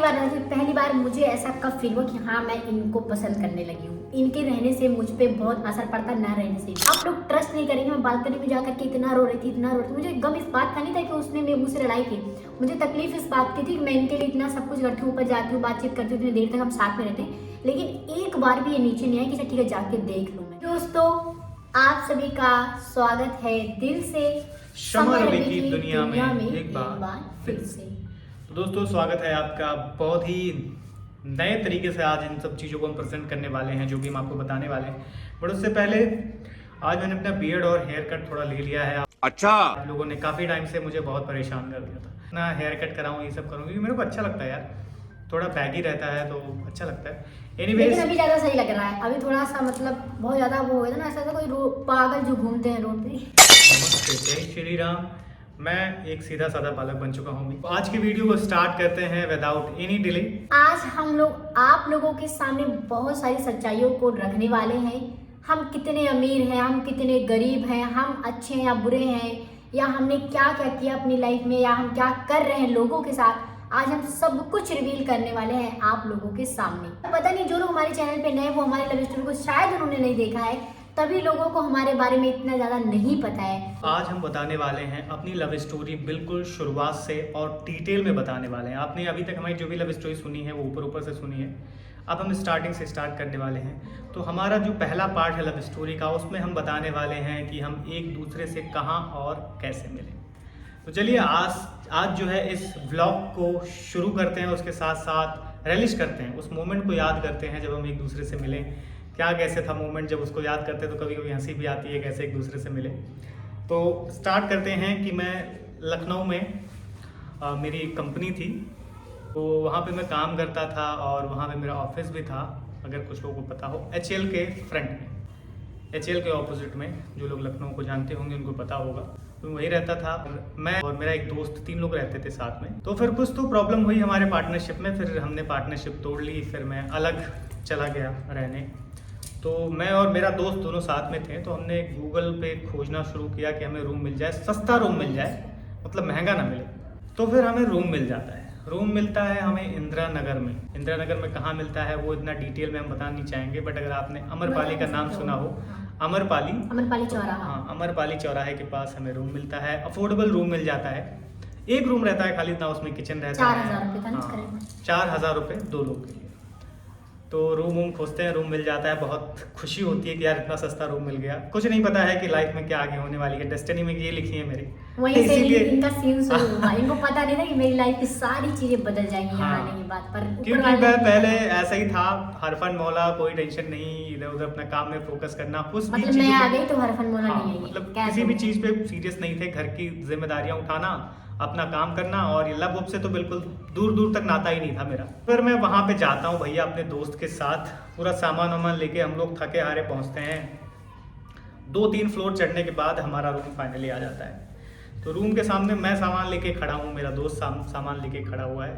पहली बार मुझे ऐसा कब फील हुआ कि हाँ मैं इनको पसंद करने लगी हूँ। इनके रहने से मुझ पे बहुत असर पड़ता, ना रहने से। आप लोग ट्रस्ट नहीं करेंगे, मैं बालकनी में जाकर के इतना रो रही थी। मुझे गम इस बात का नहीं था कि उसने मेरे मुझसे लड़ाई की, मुझे तकलीफ इस बात की थी कि मैं इनके लिए इतना सब कुछ करती हूँ, ऊपर जाती हूँ, बातचीत करती हूँ, इतनी देर तक हम साथ में रहते हैं, लेकिन एक बार भी ये नीचे नहीं आया कि ठीक है जाके देख लूँ। दोस्तों आप सभी का स्वागत है दिल से समर रवि की दुनिया में एक बार फिर से। तो दोस्तों स्वागत है आपका। बहुत ही नए तरीके से आज इन सब चीज़ों को हम प्रेजेंट करने वाले हैं जो भी हम आपको बताने वाले हैं। बट उससे पहले आज मैंने अपना बियर्ड और हेयर कट थोड़ा ले लिया है। अच्छा, आप लोगों ने काफ़ी टाइम से मुझे बहुत परेशान कर दिया था ना, हेयर कट कराऊँ ये सब करूँ, क्योंकि मेरे को अच्छा लगता है यार, थोड़ा बैगी रहता है तो अच्छा लगता है। लेकिन अभी ज़्यादा सही लग रहा है, अभी थोड़ा सा मतलब बहुत ज़्यादा वो हो गया ना, ऐसा कोई पागल जो घूमते हैं रोड पे। जय श्री राम। मैं एक सीधा साधा बालक बन चुका हूँ। आज की वीडियो को स्टार्ट करते हैं विदाउट एनी डिले। आज हम लोग आप लोगों के सामने बहुत सारी सच्चाइयों को रखने वाले हैं। हम कितने अमीर हैं, हम कितने गरीब हैं, हम अच्छे हैं या बुरे हैं, या हमने क्या क्या किया अपनी लाइफ में, या हम क्या कर रहे हैं लोगों के साथ। आज हम सब कुछ रिवील करने वाले हैं आप लोगों के सामने। पता नहीं जो लोग हमारे चैनल पे नए वो हमारे लव स्टोरी को शायद उन्होंने नहीं देखा है, तभी लोगों को हमारे बारे में इतना ज़्यादा नहीं पता है। आज हम बताने वाले हैं अपनी लव स्टोरी बिल्कुल शुरुआत से और डिटेल में बताने वाले हैं। आपने अभी तक हमारी जो भी लव स्टोरी सुनी है वो ऊपर ऊपर से सुनी है, अब हम स्टार्टिंग से स्टार्ट करने वाले हैं। तो हमारा जो पहला पार्ट है लव स्टोरी का, उसमें हम बताने वाले हैं कि हम एक दूसरे से कहाँ और कैसे मिले। तो चलिए आज जो है इस व्लॉग को शुरू करते हैं, उसके साथ साथ रिलीज करते हैं, उस मोमेंट को याद करते हैं जब हम एक दूसरे से मिले। क्या कैसे था मोमेंट, जब उसको याद करते हैं तो कभी कभी हंसी भी आती है कैसे एक दूसरे से मिले। तो स्टार्ट करते हैं कि मैं लखनऊ में मेरी एक कंपनी थी, तो वहाँ पे मैं काम करता था और वहाँ पे मेरा ऑफिस भी था, अगर कुछ लोगों को पता हो, HL के फ्रंट में, HL के ऑपोजिट में। जो लोग लखनऊ को जानते होंगे उनको पता होगा, तो वही रहता था मैं और मेरा एक दोस्त, 3 लोग रहते थे साथ में। तो फिर कुछ तो प्रॉब्लम हुई हमारे पार्टनरशिप में, फिर हमने पार्टनरशिप तोड़ ली, फिर मैं अलग चला गया रहने। तो मैं और मेरा दोस्त दोनों साथ में थे, तो हमने गूगल पे खोजना शुरू किया कि हमें रूम मिल जाए, सस्ता रूम मिल जाए, मतलब महंगा ना मिले। तो फिर हमें रूम मिल जाता है, रूम मिलता है हमें इंदिरा नगर में। इंदिरा नगर में कहाँ मिलता है वो इतना डिटेल में हम बता नहीं चाहेंगे, बट अगर आपने अमरपाली का नाम सुना हो, अमरपाली चौराहा, हाँ, अमरपाली चौराहे के पास हमें रूम मिलता है। अफोर्डेबल रूम मिल जाता है, एक रूम रहता है खाली, इतना उसमें किचन रहता है। 4,000 रुपये 2 लोग के लिए। तो रूम खोजते हैं, रूम मिल जाता है, बहुत खुशी होती है कि यार इतना सस्ता रूम मिल गया। कुछ नहीं पता है कि लाइफ में क्या आगे होने वाली है, डेस्टिनी में ये लिखी है मेरी, वहीं से इनका सीन शुरू हुआ। इनको पता नहीं था कि मेरी लाइफ की सारी चीजें बदल जाएंगी यहाँ आने के बाद, पर क्योंकि मैं पहले ऐसा ही था, हरफन मौला, कोई टेंशन नहीं, इधर उधर अपना काम में फोकस करना। कुछ मतलब मैं आ गई तो हरफन मौला नहीं है, मतलब किसी भी चीज पे सीरियस नहीं थे, घर की जिम्मेदारियां उठाना, अपना काम करना, और ये लव से तो बिल्कुल दूर दूर तक नाता ही नहीं था मेरा। फिर मैं वहाँ पे जाता हूँ भैया अपने दोस्त के साथ, पूरा सामान वामान लेके हम लोग थके हारे पहुँचते हैं। 2-3 फ्लोर चढ़ने के बाद हमारा रूम फाइनली आ जाता है। तो रूम के सामने मैं सामान लेके खड़ा हूँ, मेरा दोस्त सामान लेके खड़ा हुआ है,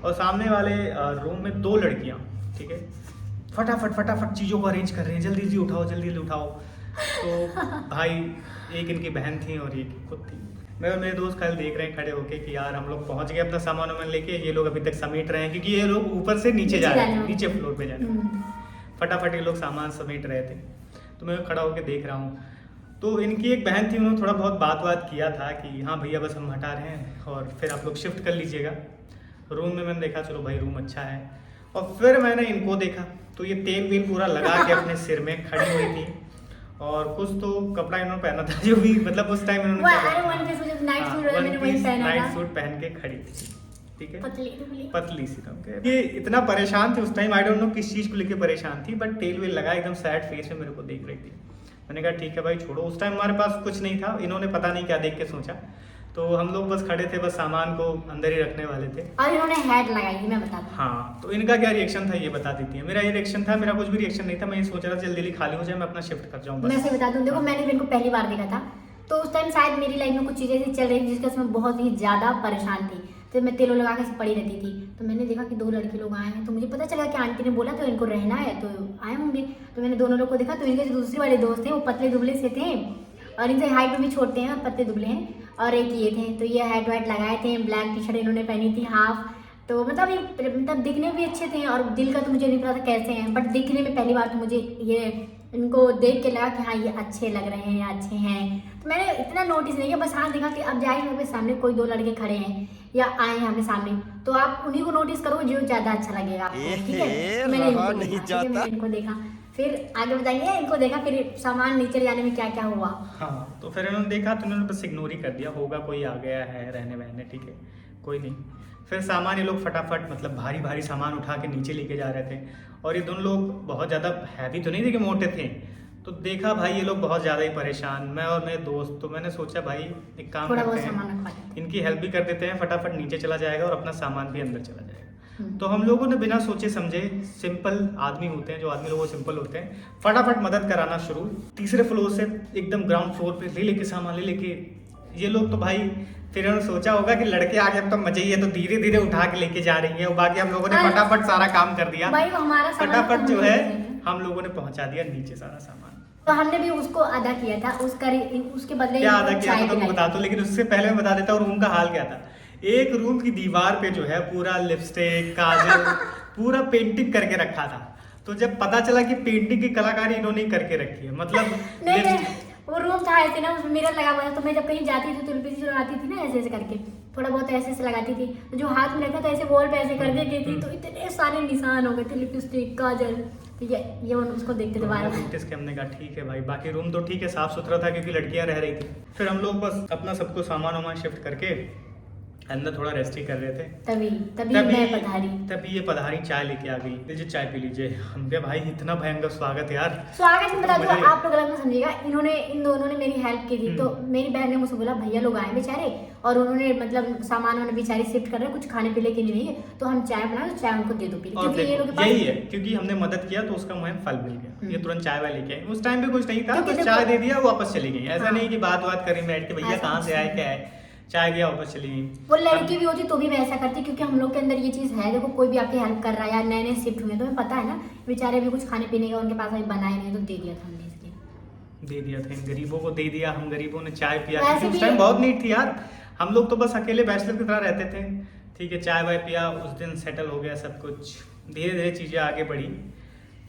और सामने वाले रूम में 2 लड़कियाँ, ठीक है, फटाफट चीज़ों को अरेंज कर रही हैं, जल्दी जल्दी उठाओ। तो भाई एक इनकी बहन थी और एक खुद थी। मैं और मेरे दोस्त कल देख रहे हैं खड़े होके कि यार हम लोग पहुंच गए अपना सामान वामान लेके, ये लोग अभी तक समेट रहे हैं, क्योंकि ये लोग ऊपर से नीचे जा रहे हैं, नीचे फ्लोर पे जाने। फटाफट ये लोग सामान समेट रहे थे, तो मैं खड़ा होकर देख रहा हूँ। तो इनकी एक बहन थी, उन्होंने थोड़ा बहुत बात किया था कि हाँ भैया बस हम हटा रहे हैं और फिर आप लोग शिफ्ट कर लीजिएगा रूम में। मैंने देखा चलो भाई रूम अच्छा है, और फिर मैंने इनको देखा तो ये तेल वेल पूरा लगा के अपने सिर में खड़ी हुई थी, और कुछ तो कपड़ा इन्होंने पहना था जो भी, मतलब उस टाइम इन्होंने नाइट सूट पहन के खड़ी थी, ठीक है, पतली सी। ये इतना परेशान थे उस टाइम, आई डोंट नो किस चीज को लेके परेशान थी, बट तेल वेल लगा एकदम सैड फेस में मेरे को देख रही थी। मैंने कहा ठीक है भाई छोड़ो। उस टाइम हमारे पास कुछ नहीं था, इन्होंने पता नहीं क्या देख के सोचा, तो हम लोग बस खड़े थे, बस सामान को अंदर ही रखने वाले थे, और इन्होंने हेड लगाई थी, मैं बताता हूं। हाँ, तो इनका क्या रिएक्शन था ये बता देती है। मेरा ये रिएक्शन था, मेरा कुछ भी रिएक्शन नहीं था, मैं ये सोच रहा था जल्दी खाली हो जाए, मैं अपना शिफ्ट कर जाऊँ। मैं से बता दूं, देखो मैंने इनको पहली बार देखा था, तो उस टाइम शायद मेरी लाइफ में कुछ चीजें ऐसी चल रही थी जिसका मैं बहुत ही ज्यादा परेशान थी, तो मैं तेलों लगा के पड़ी रहती थी। तो मैंने देखा कि 2 लड़के लोग आए हैं, तो मुझे पता चला कि आंटी ने बोला तो इनको रहना है, तो आए होंगे। तो मैंने दोनों लोग को देखा, तो इनके जो दूसरे वाले दोस्त थे वो पतले दुबले से थे, और इनसे हाइट में भी छोटे हैं और पतले दुबले हैं, और एक ये थे। तो ये हेड वाइट लगाए थे, ब्लैक टी शर्ट इन्होंने पहनी थी हाफ, तो मतलब ये मतलब दिखने भी अच्छे थे और दिल का तो मुझे नहीं पता था कैसे हैं, बट दिखने में पहली बार तो मुझे ये इनको देख के लगा कि हाँ ये अच्छे लग रहे हैं या अच्छे हैं। तो मैंने इतना नोटिस नहीं किया, बस हाँ देखा कि अब जाहिर मेरे सामने कोई दो लड़के खड़े हैं या आए हैं हमें सामने, तो आप उन्हीं को नोटिस करो जो ज़्यादा अच्छा लगेगा आपको, ठीक है। मैंने इनको देखा, फिर आगे बताइए, इनको देखा, फिर सामान नीचे ले जाने में क्या क्या हुआ। हाँ, तो फिर इन्होंने देखा तो इन्होंने बस इग्नोर ही कर दिया, होगा कोई आ गया है रहने वहने, ठीक है कोई नहीं। फिर सामान ये लोग फटाफट मतलब भारी भारी सामान उठा के नीचे लेके जा रहे थे, और ये दोनों लोग बहुत ज़्यादा हैवी तो नहीं थे कि मोटे थे। तो देखा भाई ये लोग बहुत ज़्यादा ही परेशान, मैं और मेरे दोस्त, तो मैंने सोचा भाई एक काम करते हैं, इनकी हेल्प भी कर देते हैं, फटाफट नीचे चला जाएगा और अपना सामान भी अंदर चला जाएगा। तो हम लोगों ने बिना सोचे समझे, सिंपल आदमी होते हैं जो आदमी लोगों सिंपल होते हैं, फटाफट मदद कराना शुरू। तीसरे फ्लोर से एकदम ग्राउंड फ्लोर पे ले लेके सामान ले लेके ये लोग, तो भाई फिर उन्होंने सोचा होगा कि लड़के आगे अब तो मजे ही है, तो धीरे धीरे उठा के लेके जा रही है, और बाकी हम लोगों ने फटाफट सारा काम कर दिया, फटाफट जो है हम लोगों ने पहुंचा दिया नीचे सारा सामान। तो हमने भी उसको अदा किया था, उसके बदले क्या अदा किया था तो बता दो, लेकिन उससे पहले मैं बता देता हूँ रूम का हाल क्या था। एक रूम की दीवार पे जो है पूरा लिपस्टिक काजल पूरा पेंटिंग करके रखा था। तो जब पता चला कि पेंटिंग की कलाकारी इन्होंने करके रखी है, मतलब नहीं, वो रूम था ऐसे ना, उसमें मिरर लगा हुआ था, तो मैं जब कहीं जाती थी तो लिपस्टिक लगाती थी ना ऐसे ऐसे करके, थोड़ा बहुत ऐसे ऐसे लगाती थी, तो जो हाथ में रखा था ऐसे वॉल पे ऐसे कर देती थी, तो इतने सारे निशान हो गए थे लिपस्टिक काजल, ठीक है। ये उसको देखते थे बार नोटिस के हमने कहा ठीक है भाई, बाकी रूम तो ठीक है साफ सुथरा था क्योंकि लड़कियां रह रही थी। फिर हम लोग बस अपना सबको सामान वामान शिफ्ट करके अंदर थोड़ा रेस्ट ही कर रहे थे, तभी ये पधारी चाय लेके आ गई, लीजिए चाय पी लीजिए। हम क्या भाई इतना भयंकर स्वागत यार, स्वागत में बता दो, आप लोग अलग समझिएगा, इन दोनों ने मेरी हेल्प की थी। तो मेरी बहन ने मुझसे बोला भैया लोग आए बेचारे और उन्होंने मतलब सामान उन्होंने बेचारी शिफ्ट कर रहे हैं, कुछ खाने पीने के लिए नहीं है, तो हम चाय बनाए तो चाय उनको दे दो पी, क्योंकि ये लोग यही है, क्योंकि हमने मदद किया तो उसका मुझे फल मिल गया। ये तुरंत चाय वाय लेके आए, उस टाइम पे कुछ नहीं था, बस चाय दे दिया वापस चली गई। ऐसा नहीं कि बात करी बैठ के भैया कहाँ से आए क्या है, चाय दिया वापस चली गई। वो लड़की भी होती तो भी वैसा करती, क्योंकि हम लोग के अंदर ये चीज़ है। देखो कोई भी आपकी हेल्प कर रहा है या नए नए शिफ्ट हुए तो हमें पता है ना, बेचारे भी कुछ खाने पीने का उनके पास अभी बनाए नहीं, तो दे दिया था हमने, इसलिए दे दिया था इन गरीबों को, दे दिया। हम गरीबों ने चाय पिया, क्योंकि उस टाइम बहुत नीड थी यार, हम लोग तो बस अकेले बैचलर की तरह रहते थे, ठीक है। चाय वाय पिया, उस दिन सेटल हो गया सब कुछ, धीरे धीरे चीज़ें आगे बढ़ी।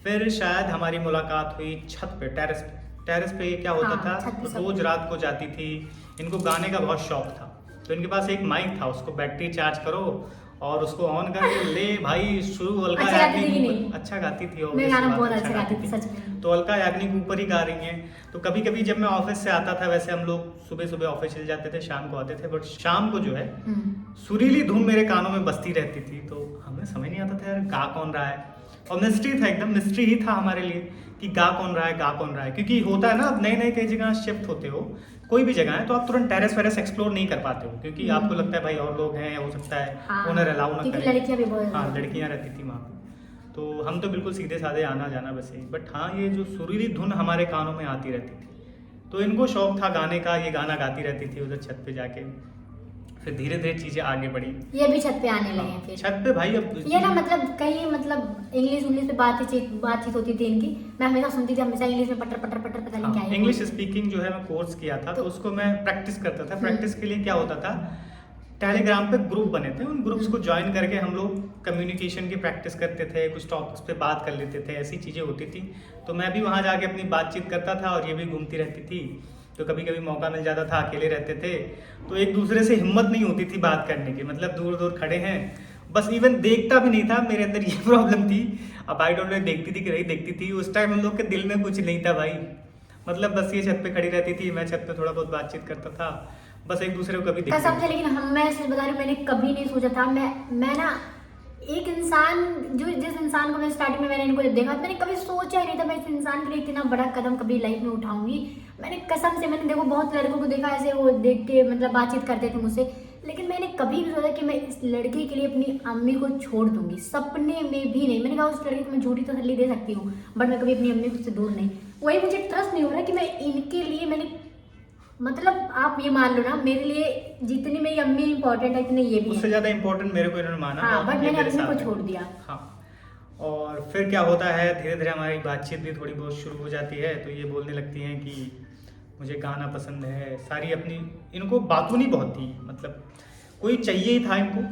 फिर शायद हमारी मुलाकात हुई छत पे, टेरेस पे। क्या होता था, रोज रात को जाती थी, इनको गाने का बहुत शौक था, तो इनके पास एक माइक था, उसको बैटरी चार्ज करो और उसको ऑन करके ले भाई शुरू। अलका याग्निक अच्छा गाती थी, मैं गाना बहुत अच्छा गाती थी सच में। तो अलका याग्निक ऊपर ही गा रही हैं। तो कभी कभी जब मैं ऑफिस से आता था, वैसे हम लोग सुबह सुबह ऑफिस चले जाते थे, शाम को आते थे, बट शाम को जो है सुरीली धुन मेरे कानों में बजती रहती थी, तो हमें समझ नहीं आता था यार गा कौन रहा है, और मिस्ट्री था, एकदम मिस्ट्री ही था हमारे लिए कि गा कौन रहा है। क्योंकि होता है ना, अब नए नए कई जगह शिफ्ट होते हो, कोई भी जगह है, तो आप तुरंत टेरेस वेरेस एक्सप्लोर नहीं कर पाते हो, क्योंकि आपको लगता है भाई और लोग हैं, हो सकता है ओनर अलाउ ना करे। लड़कियां रहती थी वहाँ पे, तो हम तो बिल्कुल सीधे साधे आना जाना बस यही। बट हाँ, ये जो सुरीली धुन हमारे कानों में आती रहती थी, तो इनको शौक था गाने का, ये गाना गाती रहती थी उधर छत पे जाके। फिर धीरे धीरे चीजें आगे बढ़ी, ये भी छत पे आने लगे। फिर छत पे भाई अब ये ना मतलब कहीं मतलब इंग्लिश पे बातचीत होती थी इनकी, मैं हमेशा सुनती थी, हमेशा इंग्लिश में पटर पता नहीं क्या है। इंग्लिश स्पीकिंग जो है मैं कोर्स किया था, तो उसको मैं प्रैक्टिस करता था। प्रैक्टिस के लिए क्या होता था, टेलीग्राम पे ग्रुप बने थे, उन ग्रुप्स को ज्वाइन करके हम लोग कम्युनिकेशन की प्रैक्टिस करते थे, कुछ टॉपिक्स पे बात कर लेते थे, ऐसी चीज़ें होती थी। तो मैं भी वहाँ जाके अपनी बातचीत करता था और ये भी घूमती रहती थी। तो कभी कभी मौका मिल जाता था, अकेले रहते थे तो एक दूसरे से हिम्मत नहीं होती थी बात करने की, मतलब दूर दूर खड़े हैं, बस इवन देखता भी नहीं था, मेरे अंदर ये प्रॉब्लम थी। अब आई डोंट नो देखती थी कि नहीं देखती थी, उस टाइम हम लोग के दिल में कुछ नहीं था भाई, मतलब बस ये छत पे खड़ी रहती थी, मैं छत पे थोड़ा बहुत बातचीत करता था, बस एक दूसरे को कभी कसम से। लेकिन मैं सच बता रही हूँ, मैंने कभी नहीं सोचा था, मैं ना एक इंसान जिस इंसान को मैं स्टार्टिंग में मैंने इनको जब देखा, मैंने कभी सोचा ही नहीं था मैं इस इंसान के लिए इतना बड़ा कदम कभी लाइफ में उठाऊंगी। मैंने कसम से, मैंने देखो बहुत लड़कों को देखा ऐसे, वो देख के मतलब बातचीत करते थे मुझसे, लेकिन मैंने कभी भी सोचा कि मैं इस लड़के के लिए अपनी अम्मी को छोड़ दूंगी, सपने में भी नहीं। मैंने कहा उस लड़के को मैं झूठी तसल्ली दे सकती हूँ, बट मैं कभी अपनी अम्मी को उससे दूर नहीं। वही मुझे ट्रस्ट नहीं हो रहा कि मैं इनके लिए मैंने, मतलब आप ये मान लो ना, मेरे लिए जितनी मेरी अम्मी इम्पोर्टेंट है इतनी ये भी उससे ज्यादा इम्पोर्टेंट मेरे को इन्होंने माना। हाँ, बट मैंने अम्मी को छोड़ दिया। हाँ, और फिर क्या होता है, धीरे धीरे हमारी बातचीत भी थोड़ी बहुत शुरू हो जाती है। तो ये बोलने लगती हैं कि मुझे गाना पसंद है, सारी अपनी इनको बातूनी बहुत थी, मतलब कोई चाहिए ही था इनको,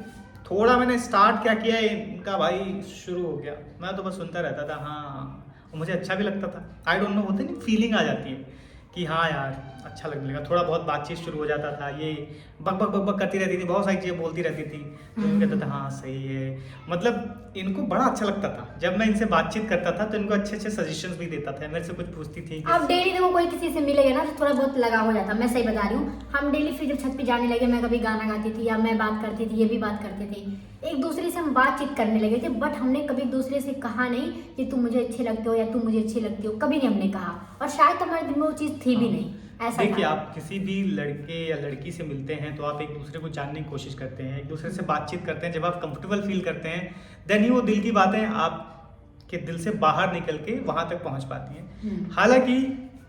थोड़ा मैंने स्टार्ट क्या किया इनका भाई शुरू हो गया, मैं तो बस सुनता रहता था हाँ हाँ, और मुझे अच्छा भी लगता था। आई डोंट नो, होते नहीं, फीलिंग आ जाती है कि हाँ यार अच्छा लगने लगा। थोड़ा बहुत बातचीत शुरू हो जाता था, ये बक बक बक बक करती रहती थी, बहुत सारी चीज़ें बोलती रहती थी, तो मैं कहता था हाँ सही है। मतलब इनको बड़ा अच्छा लगता था जब मैं इनसे बातचीत करता था, तो इनको अच्छे अच्छे सजेशंस भी देता था, मेरे से कुछ पूछती थी अब डेली देखो कोई किसी से मिलेगा ना तो थोड़ा बहुत लगा हो जाता, मैं सही बता रही हूँ। हम डेली फिर जब छत पे जाने लगे, मैं कभी गाना गाती थी या मैं बात करती थी, ये भी बात करते थे, एक दूसरे से हम बातचीत करने लगे थे। बट हमने कभी एक दूसरे से कहा नहीं कि तुम मुझे अच्छे लगते हो या तुम मुझे अच्छी लगती हो, कभी नहीं हमने कहा। और शायद हमारे दिल में वो चीज़ थी भी नहीं, ऐसा देखिए था। आप किसी भी लड़के या लड़की से मिलते हैं तो आप एक दूसरे को जानने की कोशिश करते हैं, एक दूसरे से बातचीत करते हैं। जब आप कंफर्टेबल फील करते हैं देन ही वो दिल की बातें आपके दिल से बाहर निकल के वहां तक पहुंच पाती हैं। हालांकि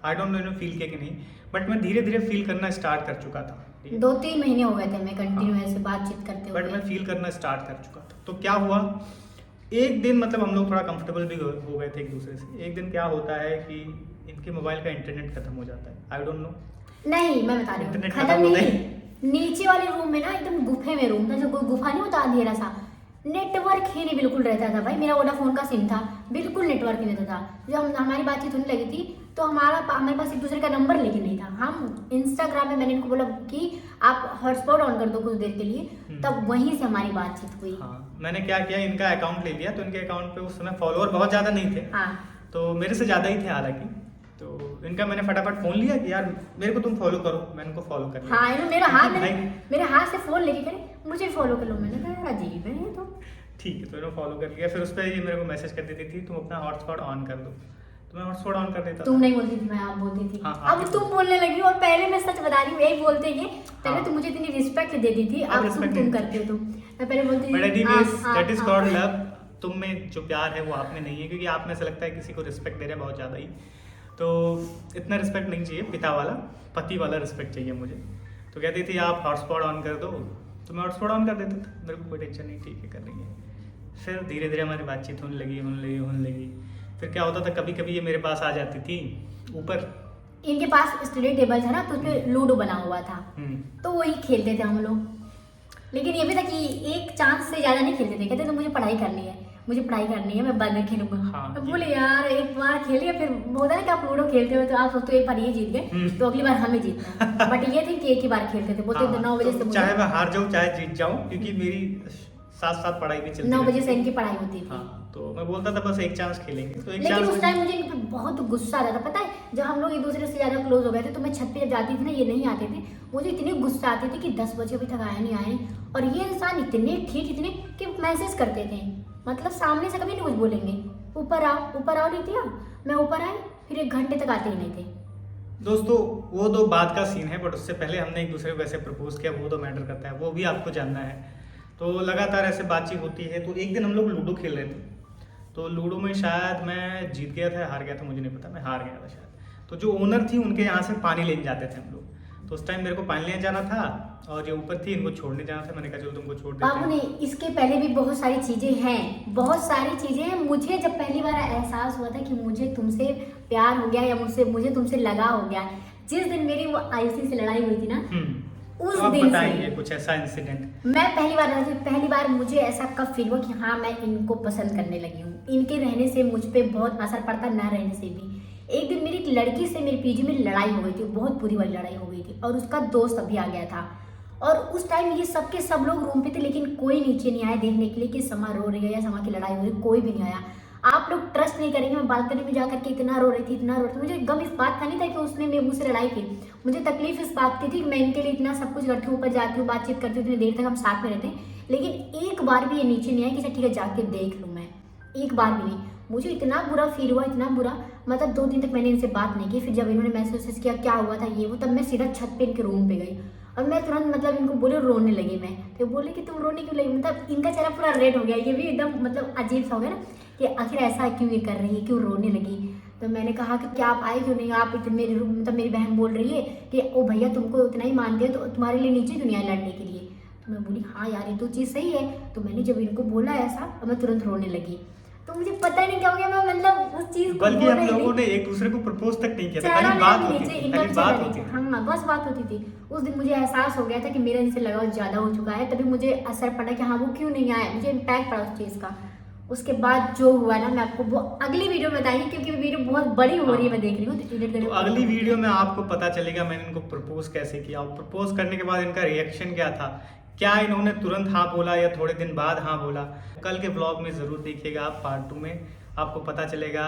आई डोंट नो फील किया कि नहीं, बट मैं धीरे धीरे फील करना स्टार्ट कर चुका था। 2-3 महीने हो गए थे मैं कंटिन्यू ऐसे बातचीत करते बट हुए। मैं फील करना स्टार्ट कर चुका था। तो क्या हुआ, एक दिन मतलब हम लोग थोड़ा कंफर्टेबल भी हो गए थे एक दूसरे से। एक दिन क्या होता है कि इनके मोबाइल का इंटरनेट खत्म हो जाता है। आई डोंट नो, नहीं मैं बता रही हूँ, इंटरनेट खत्म खत्म हो नहीं, नीचे वाले रूम में ना एकदम गुफे में रूम था, जो गुफा नहीं होता अंधेरा सा, नेटवर्क ही नहीं बिल्कुल रहता था भाई। मेरा वोडाफोन का सिम था, बिल्कुल नेटवर्क नहीं रहता था। जब हमारी बातचीत होने लगी थी तो हमारे पास एक दूसरे का नंबर लेके नहीं था। हम इंस्टाग्राम में मैंने इनको बोला कि आप हॉटस्पॉट ऑन कर दो कुछ देर के लिए, तब वहीं से हमारी बातचीत हुई। हाँ मैंने क्या किया, इनका अकाउंट ले लिया। तो इनके अकाउंट पे उस समय फॉलोअर बहुत ज़्यादा नहीं थे, हाँ तो मेरे से ज़्यादा ही थे हालांकि। तो इनका मैंने फटाफट फ़ोन लिया कि यार मेरे को तुम फॉलो करो, मैंने उनको फॉलो कर लिया। हाँ, इन्होंने मेरे हाथ से फोन लेके करे मुझे फॉलो कर लो। मैंने कहा यार अजीब है ये तो। ठीक है, तो इन्होंने फॉलो कर लिया। फिर उस पर ये मेरे को मैसेज कर देती थी तुम अपना हॉटस्पॉट ऑन कर दो, तो मैं हॉटस्पॉट ऑन कर देता तुम था। नहीं बोलती थी, मैं आप बोलती थी। हाँ, अब तुम बोलने लगी हो। और पहले मैं सच बता रही हूँ, यही बोलते ये पहले हाँ। तुम मुझे इतनी रिस्पेक्ट देती थी, अब तुम करते हो। मैं पहले बोलती बट थी एनीवेज हाँ, दैट इज हाँ, कॉल्ड हाँ। लव। तुम में जो प्यार है वो आप में नहीं है, क्योंकि आप में ऐसा लगता है किसी को रिस्पेक्ट दे रहे हैं बहुत ज़्यादा ही। तो इतना रिस्पेक्ट नहीं चाहिए, पिता वाला पति वाला रिस्पेक्ट चाहिए मुझे। तो कहती थी आप हॉटस्पॉट ऑन कर दो, तो मैं हॉटस्पॉट ऑन कर देता था, मेरे को कोई टेंशन नहीं, ठीक है कर लेंगे। फिर धीरे धीरे हमारी बातचीत होने लगी। फिर क्या होता था, कभी कभी ये मेरे पास आ जाती थी ऊपर। इनके पास स्टडी टेबल था ना, तो उसमें लूडो बना हुआ था, तो वही खेलते थे हम लोग। लेकिन ये भी था कि एक चांस से ज्यादा नहीं खेलते थे। कहते तो मुझे पढ़ाई करनी है, मैं बाद में खेलूंगा। हाँ, मैं बोले यार एक बार खेलिए, फिर होता है ना कि आप लूडो खेलते हो तो आप सोचते हो एक बार ये जीत गए तो अगली बार हमें जीतना है। बट ये थी कि एक ही बार खेलते थे, बोलते थे 9 बजे से चाहे मैं हार जाऊँ चाहे जीत जाऊँ, क्योंकि मेरी साथ साथ पढ़ाई भी चलती 9 बजे रहती से थी। इनकी पढ़ाई होती थी। हाँ, तो मैं बोलता था बस एक चांस खेलेंगे, तो एक लेकिन चांस उस टाइम मुझे इन पे बहुत गुस्सा आता था। पता है जब हम लोग एक दूसरे से ज्यादा क्लोज हो गए थे, तो मैं छत पे जब जाती थी ना, ये नहीं आते थे, मुझे इतनी गुस्सा आती थी कि 10 बजे अभी तक आया नहीं। और ये इंसान इतने कि मैसेज करते थे, मतलब सामने से कभी नहीं कुछ बोलेंगे, ऊपर आओ नित्या। मैं ऊपर आई, फिर 1 घंटे तक आते ही नहीं थे। दोस्तों वो तो बात का सीन है, बट उससे पहले हमने एक दूसरे को कैसे प्रपोज किया वो तो मैटर करता है, वो भी आपको जानना है। तो लगातार ऐसे बातचीत होती है। तो एक दिन हम लोग लूडो खेल रहे थे, तो लूडो में शायद मैं जीत गया था, हार गया था मुझे नहीं पता, मैं हार गया था शायद। तो जो ओनर थी उनके यहाँ से पानी लेने जाते थे हम लोग। तो उस टाइम मेरे को पानी लेने जाना था और जो ऊपर थी इनको छोड़ने जाना था। मैंने कहा चलो तुमको छोड़ देते बाबू हैं। ने इसके पहले भी बहुत सारी चीजें हैं। मुझे जब पहली बार एहसास हुआ था कि मुझे तुमसे प्यार हो गया या मुझे तुमसे लगा हो गया, जिस दिन मेरी वो आयुषी से लड़ाई हुई थी ना, उस तो आप दिन बताइए से कुछ ऐसा इंसिडेंट। मैं पहली बार मुझे ऐसा कब फील हुआ कि हाँ मैं इनको पसंद करने लगी हूँ। इनके रहने से मुझ पे बहुत असर पड़ता, ना रहने से भी। एक दिन मेरी एक लड़की से मेरी पीजी में लड़ाई हो गई थी, बहुत बुरी वाली लड़ाई हो गई थी, और उसका दोस्त अभी आ गया था। और उस टाइम ये सब लोग रूम पे थे, लेकिन कोई नीचे नहीं आया देखने के लिए कि समा रो रही है या समा की लड़ाई हो रही है, कोई भी नहीं आया। आप लोग ट्रस्ट नहीं करेंगे, मैं बालकनी में जाकर के इतना रो रही थी। मुझे गम इस बात का नहीं था कि उसने मेरे मुझसे लड़ाई की, मुझे तकलीफ इस बात की थी कि मैं इनके लिए इतना सब कुछ करती हूँ, ऊपर जाती हूँ, बातचीत करती हूँ, इतनी देर तक हम साथ में रहते हैं, लेकिन एक बार भी ये नीचे नहीं आया कि ठीक है जाके देख लूँ। मैं एक बार भी नहीं। मुझे इतना बुरा फील हुआ, इतना बुरा, मतलब 2 दिन तक मैंने इनसे बात नहीं की। फिर जब इन्होंने मैसेज किया क्या हुआ था ये वो, तब मैं सीधा छत पे इनके रूम पे गई और मैं तुरंत मतलब इनको बोले, रोने लगी मैं। तो बोले कि तुम रोने क्यों लगी, मतलब इनका चेहरा पूरा रेड हो गया। ये भी एकदम मतलब अजीब सा हो गया ना कि आखिर ऐसा क्यों ये कर रही है, क्यों रोने लगी। तो मैंने कहा कि क्या आप आए क्यों नहीं, आप मेरे रूम, मतलब मेरी बहन बोल रही है कि ओ भैया तुमको इतना ही मानते हैं तो तुम्हारे लिए नीचे क्यों नहीं आए लड़ने के लिए। तो मैं बोली हाँ यार ये तो चीज़ सही है। तो मैंने जब इनको बोला ऐसा, तो मैं तुरंत रोने लगी। तो तो मुझे पता ही नहीं क्या हो गया, मैं मतलब उस चीज को बल्कि बोल हम रही थी। लोगों ने एक दूसरे को प्रपोज तक नहीं किया था, चेहरा खाली बात नहीं होती नीचे, थी, इनका खाली चेहरा बात नीचे, होती थी। हाँ बस बात होती थी। उस दिन मुझे एहसास हो गया था कि मेरा इनसे लगाव ज्यादा हो चुका है, तभी मुझे असर पड़ा कि हाँ वो क्यों नहीं आया, मुझे इम्पैक्ट पड़ा उस चीज का। उसके बाद जो हुआ ना, मैं आपको वो अगली वीडियो में बताएंगी, क्योंकि वीडियो बहुत बड़ी हो रही है, मैं देख रही हूँ तो एडिट करने तो में अगली प्रॉब्लम वीडियो में होती है। आपको पता चलेगा मैंने इनको प्रपोज कैसे किया और प्रपोज करने के बाद इनका रिएक्शन क्या था, क्या इन्होंने तुरंत हाँ बोला या थोड़े दिन बाद हाँ बोला। कल के ब्लॉग में ज़रूर देखिएगा आप, पार्ट 2 में आपको पता चलेगा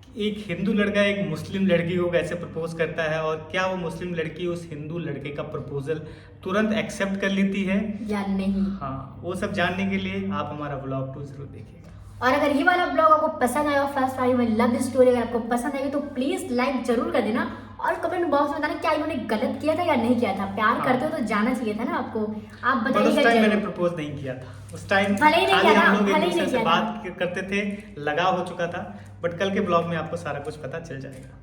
कि एक हिंदू लड़का एक मुस्लिम लड़की को कैसे प्रपोज करता है और क्या वो मुस्लिम लड़की उस हिंदू लड़के का प्रपोजल तुरंत एक्सेप्ट कर लेती है या नहीं। हाँ, वो सब जानने के लिए आप हमारा ब्लॉग 2 जरूर देखिएगा। और अगर ये वाला ब्लॉग आपको पसंद आया, फर्स्ट वाली में लव स्टोरी अगर आपको पसंद आएगी तो प्लीज लाइक जरूर कर देना और कमेंट बॉक्स में बताना क्या इन्होंने गलत किया था या नहीं किया था। प्यार हाँ। करते हो तो जाना चाहिए था ना आपको, आप बट उस बताइएगा टाइम मैंने जरूर। प्रपोज नहीं किया था, उस टाइम भले ही नहीं खाली किया था, हम लोग भले एक ही दूसरे नहीं से किया था। बात करते थे, लगाव हो चुका था। बट कल के ब्लॉग में आपको सारा कुछ पता चल जाएगा।